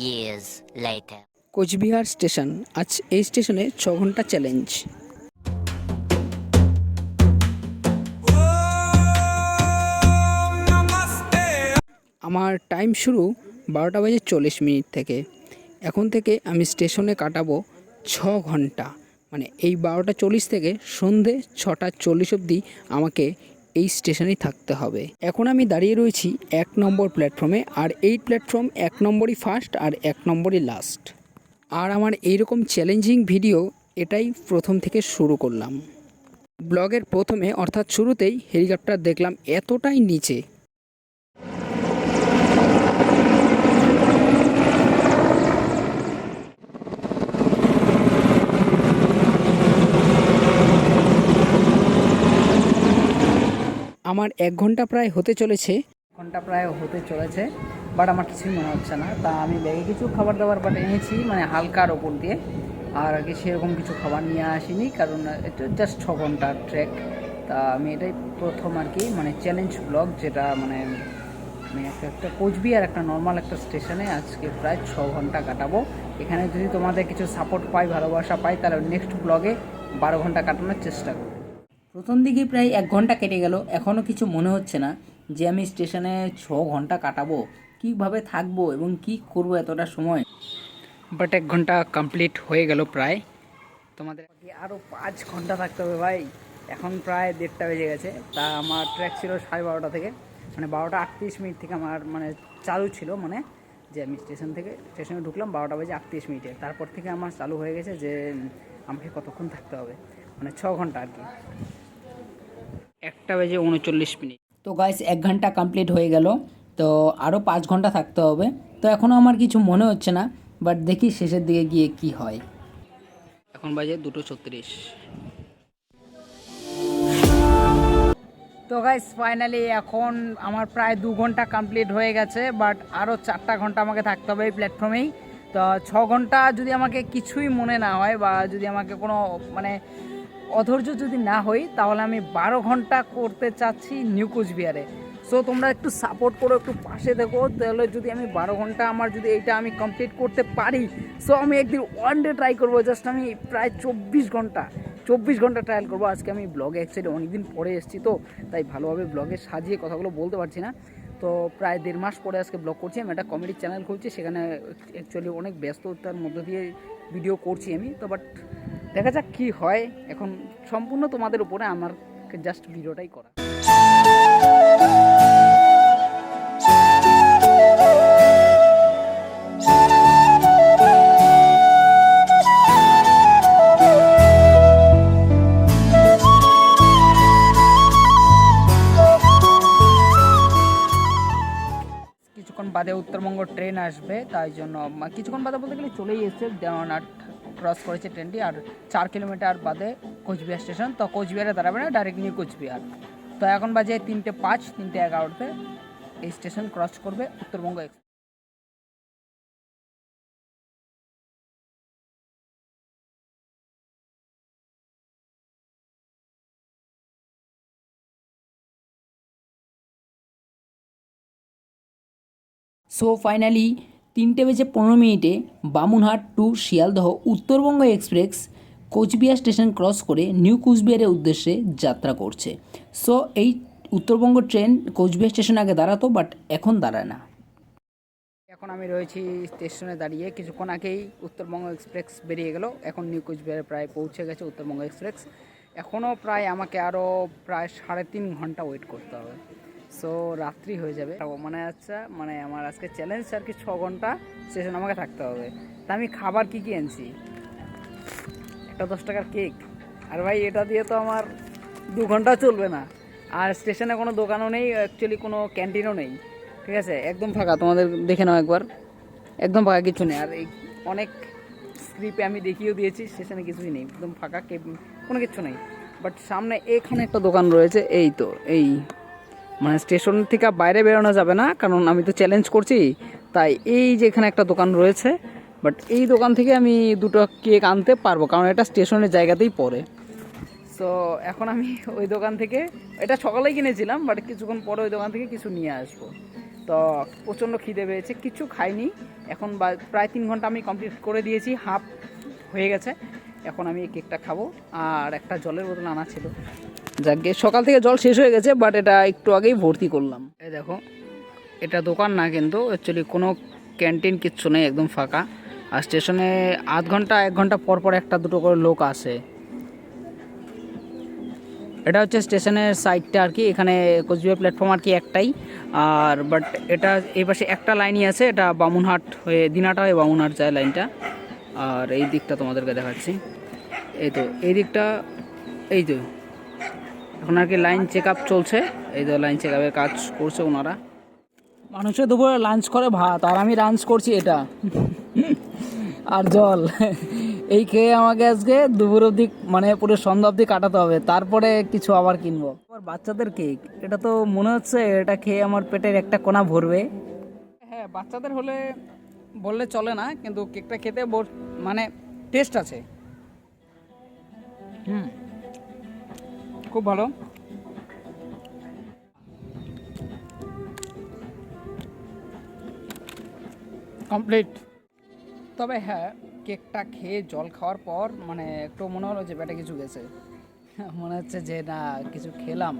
years later. Cooch Behar station. আজ এই স্টেশনে 6 ঘন্টা চ্যালেঞ্জ। আমার টাইম শুরু 12:40 থেকে। এখন থেকে আমি স্টেশনে কাটাবো 6 ঘন্টা, মানে এই 12:40 থেকে সন্ধে 6:40 অবধি আমাকে এই স্টেশনেই থাকতে হবে। এখন আমি দাঁড়িয়ে রয়েছি 1 নম্বর প্ল্যাটফর্মে, আর এই প্ল্যাটফর্ম 1 নম্বরই ফার্স্ট আর 1 নম্বরই লাস্ট। আর আমার এইরকম চ্যালেঞ্জিং ভিডিও এটাই প্রথম থেকে শুরু করলাম। ব্লগের প্রথমে অর্থাৎ শুরুতেই হেলিকপ্টার দেখলাম এতটাই নিচে। আমার 1 ঘন্টা প্রায় হতে চলেছে, বাট আমার কিছুই মনে হচ্ছে না। তা আমি ব্যাগে কিছু খাবার দাবার এনেছি, মানে হালকার ওপর দিয়ে, আর কি সেরকম কিছু খাবার নিয়ে আসিনি, কারণ এটা জাস্ট 6 ঘন্টার ট্রেক। তা আমি এটাই প্রথম আর কি, মানে চ্যালেঞ্জ ব্লগ, যেটা মানে আমি একটা কোচবিহার একটা নর্মাল একটা স্টেশনে আজকে প্রায় 6 ঘন্টা কাটাবো। এখানে যদি তোমাদের কিছু সাপোর্ট পাই, ভালোবাসা পাই, তাহলে নেক্সট ব্লগে 12 ঘন্টা কাটানোর চেষ্টা করব। প্রথম দিকে প্রায় 1 ঘন্টা কেটে গেল, এখনও কিছু মনে হচ্ছে না যে আমি স্টেশনে 6 ঘন্টা কাটাবো, কীভাবে থাকবো এবং কি করব এতটা সময়। বাট 1 ঘন্টা কমপ্লিট হয়ে গেল প্রায়। তোমাদের আরও 5 ঘন্টা থাকতে হবে ভাই। এখন প্রায় 1:30 বেজে গেছে। তা আমার ট্র্যাক ছিল 12:30 থেকে, মানে 12:38 থেকে আমার মানে চালু ছিল, মানে যে আমি স্টেশনে ঢুকলাম 12:38। তারপর থেকে আমার চালু হয়ে গেছে যে আমাকে কতক্ষণ থাকতে হবে, মানে 6 ঘন্টা আর কি। 1:39। তো গাইস 1 ঘন্টা কমপ্লিট হয়ে গেল, তো আরও 5 ঘন্টা থাকতে হবে। তো এখনও আমার কিছু মনে হচ্ছে না, বাট দেখি শেষের দিকে গিয়ে কি হয়। এখন বাজে 2:36। তো গাইস ফাইনালি এখন আমার প্রায় 2 ঘন্টা কমপ্লিট হয়ে গেছে, বাট আরও 4টা ঘন্টা আমাকে থাকতে হবে এই প্ল্যাটফর্মেই। তো 6 ঘন্টা যদি আমাকে কিছুই মনে না হয়, বা যদি আমাকে কোনো মানে অধৈর্য যদি না হই, তাহলে আমি 12 ঘন্টা করতে চাচ্ছি নিউ কোচবিহারে। সো তোমরা একটু সাপোর্ট করো, একটু পাশে দেখো, তাহলে যদি আমি 12 ঘন্টা আমার যদি এইটা আমি কমপ্লিট করতে পারি, সো আমি একদিন ওয়ান ডে ট্রাই করবো। জাস্ট আমি প্রায় 24 ঘন্টা ট্রায়াল করবো। আজকে আমি ব্লগে অ্যাকচুয়ালি অনেকদিন পরে এসেছি, তো তাই ভালোভাবে ব্লগে সাজিয়ে কথাগুলো বলতে পারছি না। তো প্রায় 1.5 মাস পরে আজকে ব্লগ করছি। আমি একটা কমেডি চ্যানেল খুলছি, সেখানে অ্যাকচুয়ালি অনেক ব্যস্ততার মধ্যে দিয়ে ভিডিও করছি আমি। তো বাট দেখা যাক কী হয়, এখন সম্পূর্ণ তোমাদের উপরে, আমার জাস্ট ভিডিওটাই করা। কিছুক্ষণ বাদে উত্তরবঙ্গ ট্রেন আসবে, তাই জন্য কিছুক্ষণ বাদে বলতে গেলে চলেই এসছে, দেওয়ানহাট ক্রস করেছে ট্রেনটি। আর 4 কিলোমিটার বাদে কোচবিহার স্টেশন। তো কোচবিহারে দাঁড়াবে না, ডাইরেক্ট নিউ কোচবিহার। তো এখন বাজে 3:05, 3:11-তে এই স্টেশন ক্রস করবে Uttarbanga express. So finally 3:15 Bamanhat to Sealdah Uttarbanga express Cooch Behar station cross করে নিউ কোচবিহারের উদ্দেশ্যে যাত্রা করছে। সো এই উত্তরবঙ্গ ট্রেন কোচবিহার স্টেশন আগে দাঁড়াতো, বাট এখন দাঁড়ায় না। এখন আমি রয়েছি স্টেশনে দাঁড়িয়ে। কিছুক্ষণ আগেই উত্তরবঙ্গ এক্সপ্রেস বেরিয়ে গেল, এখন নিউ কোচবিহারে প্রায় পৌঁছে গেছে উত্তরবঙ্গ এক্সপ্রেস। এখনও প্রায় আমাকে আরও প্রায় 3.5 ঘন্টা ওয়েট করতে হবে। সো রাত্রি হয়ে যাবে, মানে আচ্ছা, মানে আমার আজকে চ্যালেঞ্জ আর কি 6 ঘন্টা স্টেশন আমাকে থাকতে হবে। তা আমি খাবার কী এনেছি, একটা 10 টাকার কেক, আর ভাই এটা দিয়ে তো আমার 2 ঘন্টা চলবে না। আর স্টেশনে কোনো দোকানও নেই, অ্যাকচুয়ালি কোনো ক্যান্টিনও নেই, ঠিক আছে, একদম ফাঁকা। তোমাদের দেখে নাও একবার, একদম ফাঁকা, কিছু নেই। আর এই অনেক স্ক্রিপে আমি দেখিয়েও দিয়েছি, স্টেশনে কিছুই নেই, একদম ফাঁকা, কোনো কিছু নেই। বাট সামনে এখানে একটা দোকান রয়েছে, এই তো, এই মানে স্টেশন থেকে বাইরে বেরোনো যাবে না, কারণ আমি তো চ্যালেঞ্জ করছি। তাই এই যে এখানে একটা দোকান রয়েছে, বাট এই দোকান থেকে আমি 2টো কেক আনতে পারবো, কারণ এটা স্টেশনের জায়গাতেই পড়ে। সো এখন আমি ওই দোকান থেকে, এটা সকালেই কিনেছিলাম, বাট কিছুক্ষণ পরে ওই দোকান থেকে কিছু নিয়ে আসবো। তো প্রচণ্ড খিদে পেয়েছে, কিছু খাইনি এখন, প্রায় 3 ঘন্টা আমি কমপ্লিট করে দিয়েছি, হাফ হয়ে গেছে। এখন আমি এই কেকটা খাবো, আর একটা জলের বোতল আনা ছিল, যাকে সকাল থেকে জল শেষ হয়ে গেছে, বাট এটা একটু আগেই ভর্তি করলাম। এই দেখো, এটা দোকান না কিন্তু, অ্যাকচুয়ালি কোনো ক্যান্টিন কিচ্ছু নেই, একদম ফাঁকা। আর স্টেশনে আধ ঘন্টা 1 ঘন্টা পর পর একটা দুটো করে লোক আসে। এটা হচ্ছে স্টেশনের সাইডটা আর কি, এখানে কোচবিহার প্ল্যাটফর্ম আর কি একটাই, আর বাট এটা এই পাশে একটা লাইনই আছে, এটা বামুনহাট হয়ে দিনাটা হয়ে বামুনহাট যায় লাইনটা। আর এই দিকটা তোমাদেরকে দেখাচ্ছি, এই তো এই দিকটা, এই তো এখন আর কি লাইন চেক আপ চলছে, এই তো লাইন চেক আপের কাজ করছে ওনারা। মানুষের দুপুরে লাঞ্চ করে ভাত, আর আমি লাঞ্চ করছি এটা আর জল। এই খেয়ে আমাকে আজকে দুপুর অবধি মানে পুরো সন্ধ্যা অবধি কাটাতে হবে, তারপরে কিছু আবার কিনবো। আবার বাচ্চাদের কেক, এটা তো মনে হচ্ছে এটা খেয়ে আমার পেটের একটা কোণা ভরবে। হ্যাঁ, বাচ্চাদের হলে বললে চলে না, কিন্তু কেকটা খেতে মানে টেস্ট আছে। খুব ভালো। কমপ্লিট। তবে হ্যাঁ, কেকটা খেয়ে জল খাওয়ার পর মানে একটু মনে হলো যে পেটে কিছু গেছে, মনে হচ্ছে যে না কিছু খেলাম,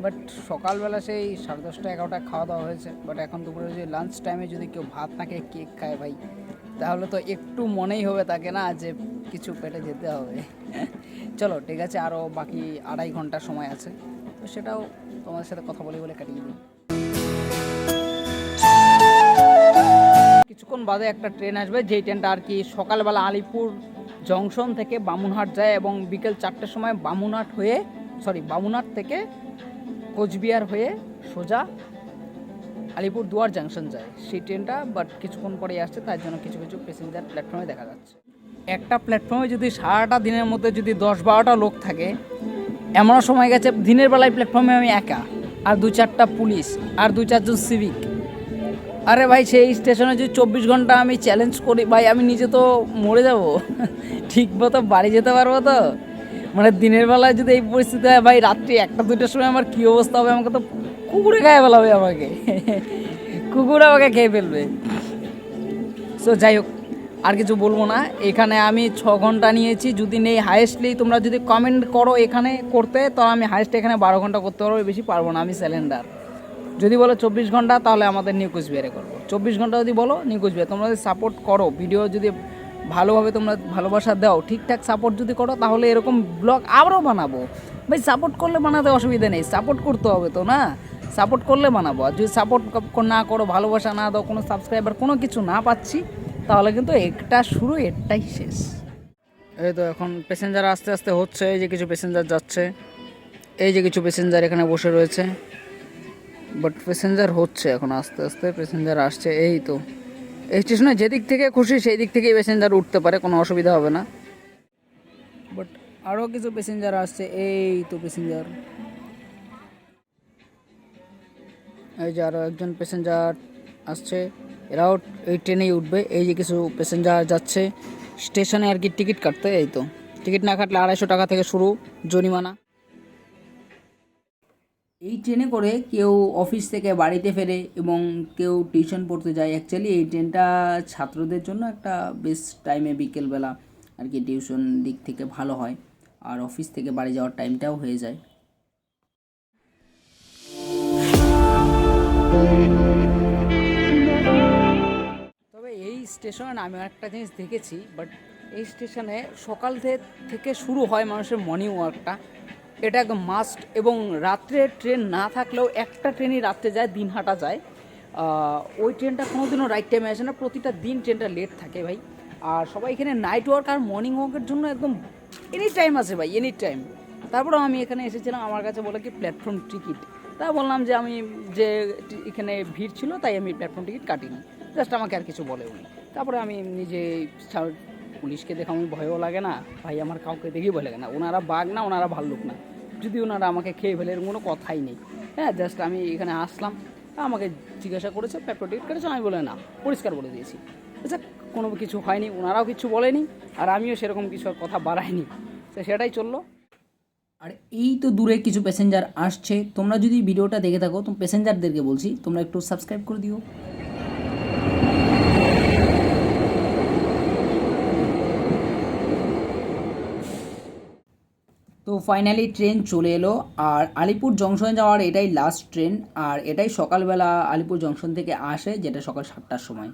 বাট সকালবেলা সেই 10:30 11টা খাওয়া দাওয়া হয়েছে, বাট এখন দুপুরে যে লাঞ্চ টাইমে যদি কেউ ভাত না খেয়ে কেক খায় ভাই, তাহলে তো একটু মনেই হবে তাকে না যে কিছু পেটে যেতে হবে। চলো ঠিক আছে, আরও বাকি 2.5 ঘন্টা সময় আছে, তো সেটাও তোমাদের সাথে কথা বলে কাটিয়ে দিই। কিছুক্ষণ বাদে একটা ট্রেন আসবে, যেই ট্রেনটা আর কি সকালবেলা আলিপুর জংশন থেকে বামুনহাট যায়, এবং বিকেল 4টের সময় বামুনহাট থেকে কোচবিহার হয়ে সোজা আলিপুর দুয়ার জাংশন যায় সেই ট্রেনটা, বাট কিছুক্ষণ পরেই আসছে, তার জন্য কিছু কিছু প্যাসেঞ্জার প্ল্যাটফর্মে দেখা যাচ্ছে। একটা প্ল্যাটফর্মে যদি সারাটা দিনের মধ্যে যদি 10-12টা লোক থাকে, এমনও সময় গেছে দিনের বেলায় প্ল্যাটফর্মে আমি একা, আর 2-4টা পুলিশ, আর 2-4জন সিভিক। আরে ভাই, সেই স্টেশনে যদি 24 ঘন্টা আমি চ্যালেঞ্জ করি ভাই, আমি নিজে তো মরে যাব, ঠিক মতো বাড়ি যেতে পারবো তো? মানে দিনের বেলায় যদি এই পরিস্থিতি হয় ভাই, রাত্রি 1-2টার সময় আমার কী অবস্থা হবে, আমাকে তো কুকুরে খেয়ে ফেলাবে, আমাকে কুকুর আমাকে খেয়ে ফেলবে। সো যাই হোক, আর কিছু বলবো না, এখানে আমি 6 ঘন্টা নিয়েছি, যদি নেই হায়েস্টলি, তোমরা যদি কমেন্ট করো এখানে করতে, তো আমি হায়েস্ট এখানে 12 ঘন্টা করতে পারবো, বেশি পারবো না, আমি সিলিন্ডার। যদি বলো 24 ঘন্টা, তাহলে আমাদের নিউ কোচবিহারে করবো। 24 ঘন্টা যদি বলো নিউ কোচবিহার, তোমরা যদি সাপোর্ট করো, ভিডিও যদি ভালোভাবে তোমরা ভালোবাসা দাও, ঠিকঠাক সাপোর্ট যদি করো, তাহলে এরকম ব্লগ আবারও বানাবো। ভাই সাপোর্ট করলে বানাতে অসুবিধা নেই, সাপোর্ট করতে হবে তো না, সাপোর্ট করলে বানাবো। আর যদি সাপোর্ট না করো, ভালোবাসা না দাও, কোনো সাবস্ক্রাইবার কোনো কিছু না পাচ্ছি, তাহলে কিন্তু একটা শুরু, এটাই শেষ। এই তো এখন প্যাসেঞ্জার আস্তে আস্তে হচ্ছে, এই যে কিছু প্যাসেঞ্জার যাচ্ছে, এই যে কিছু প্যাসেঞ্জার এখানে বসে রয়েছে, বাট প্যাসেঞ্জার হচ্ছে এখন আস্তে আস্তে প্যাসেঞ্জার আসছে। এই তো এই স্টেশনে যেদিক থেকে খুশি সেই দিক থেকেই প্যাসেঞ্জার উঠতে পারে, কোনো অসুবিধা হবে না। বাট আরও কিছু প্যাসেঞ্জার আসছে, এই তো প্যাসেঞ্জার, এই যে আরও একজন প্যাসেঞ্জার আসছে, এরাও এই ট্রেনেই উঠবে। এই যে কিছু প্যাসেঞ্জার যাচ্ছে স্টেশনে আর কি টিকিট কাটতে, এই তো টিকিট না কাটলে 250 টাকা থেকে শুরু জরিমানা। এই ট্রেনে করে কেউ অফিস থেকে বাড়িতে ফেরে এবং কেউ টিউশন পড়তে যায়। অ্যাকচুয়ালি এই ট্রেনটা ছাত্রদের জন্য একটা বেশ টাইমে, বিকেলবেলা আর কি টিউশন দিক থেকে ভালো হয়, আর অফিস থেকে বাড়ি যাওয়ার টাইমটাও হয়ে যায়। তবে এই স্টেশনে আমি একটা জিনিস দেখেছি, বাট এই স্টেশনে সকাল থেকে শুরু হয় মানুষের মর্নিং ওয়াকটা, এটা একদম মাস্ট। এবং রাত্রে ট্রেন না থাকলেও একটা ট্রেনই রাত্রে যায়, দিনহাটা যায়, ওই ট্রেনটা কোনো দিনও রাইট টাইমে আসে না, প্রতিটা দিন ট্রেনটা লেট থাকে ভাই। আর সবাই এখানে নাইট ওয়ার্ক আর মর্নিং ওয়াকের জন্য একদম এনি টাইম আছে ভাই, এনি টাইম। তারপরেও আমি এখানে এসেছিলাম, আমার কাছে বলে কি প্ল্যাটফর্ম টিকিট, তা বললাম যে আমি যে এখানে ভিড় ছিল তাই আমি প্ল্যাটফর্ম টিকিট কাটিনি, জাস্ট আমাকে আর কিছু বলে উনি। তারপরে আমি নিজে পুলিশকে দেখে আমি ভয়ও লাগে না ভাই, আমার কাউকে দেখেই ভয় লাগে না, ওনারা বাঘ না, ওনারা ভাল্লুক না, যদি ওনারা আমাকে খেয়ে ফেলে এরকম কোনো কথাই নেই। হ্যাঁ, জাস্ট আমি এখানে আসলাম, আমাকে জিজ্ঞাসা করেছে প্ল্যাটফর্ম টিকিট কেটেছে, আমি বলে না, পরিষ্কার বলে দিয়েছি। আচ্ছা, কোনো কিছু হয়নি, ওনারাও কিছু বলেনি, আর আমিও সেরকম কিছু কথা বাড়াইনি, তো সেটাই চললো। আর এই তো দূরে কিছু প্যাসেঞ্জার আসছে, তোমরা যদি ভিডিওটা দেখে থাকো তো প্যাসেঞ্জারদেরকে বলছি তোমরা একটু সাবস্ক্রাইব করে দিও। তো ফাইনালি ট্রেন চলে এলো, আর আলিপুর জংশনে যাওয়ার এটাই লাস্ট ট্রেন, আর এটাই সকালবেলা আলিপুর জংশন থেকে আসে, যেটা সকাল 7টার সময়।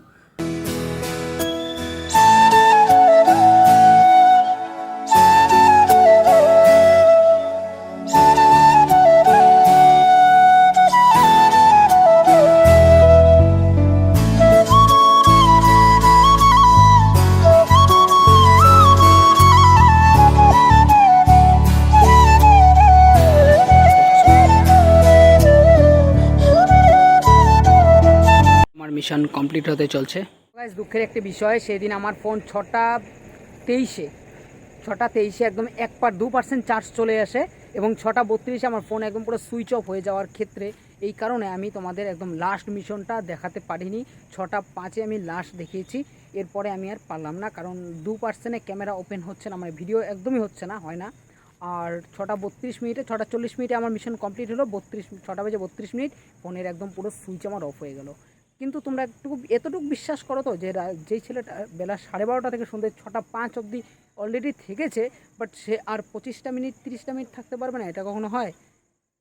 আমার মিশন কমপ্লিট হতে চলছে। গাইস, দুঃখের একটি বিষয়, সেদিন আমার ফোন 6টা 23 একদম 2% চার্জ চলে আসে, এবং 6টা 32 আমার ফোন একদম পুরো সুইচ অফ হয়ে যাওয়ার ক্ষেত্রে এই কারণে আমি তোমাদের একদম লাস্ট মিশনটা দেখাতে পারিনি। 6টা 5 আমি লাস্ট দেখিয়েছি, এরপরে আমি আর পারলাম না, কারণ 2% ক্যামেরা ওপেন হচ্ছে না, মানে ভিডিও একদমই হচ্ছে না, হয় না। আর 6টা 32 6টা 40 আমার মিশন কমপ্লিট হলো। 6টা 32 ফোনের একদম পুরো সুইচ আমার অফ হয়ে গেল। কিন্তু তোমরা এতটুকু বিশ্বাস করো তো, যে যেই ছেলেটা বেলা 12:30 থেকে সন্ধ্যে 6টা 5 অবধি অলরেডি থেকেছে, বাট সে আর 25টা 30টা থাকতে পারবে না? এটা কখনো হয়?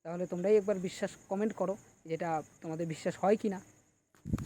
তাহলে তোমরাই একবার কমেন্ট করো, যেটা তোমাদের বিশ্বাস হয় কি না।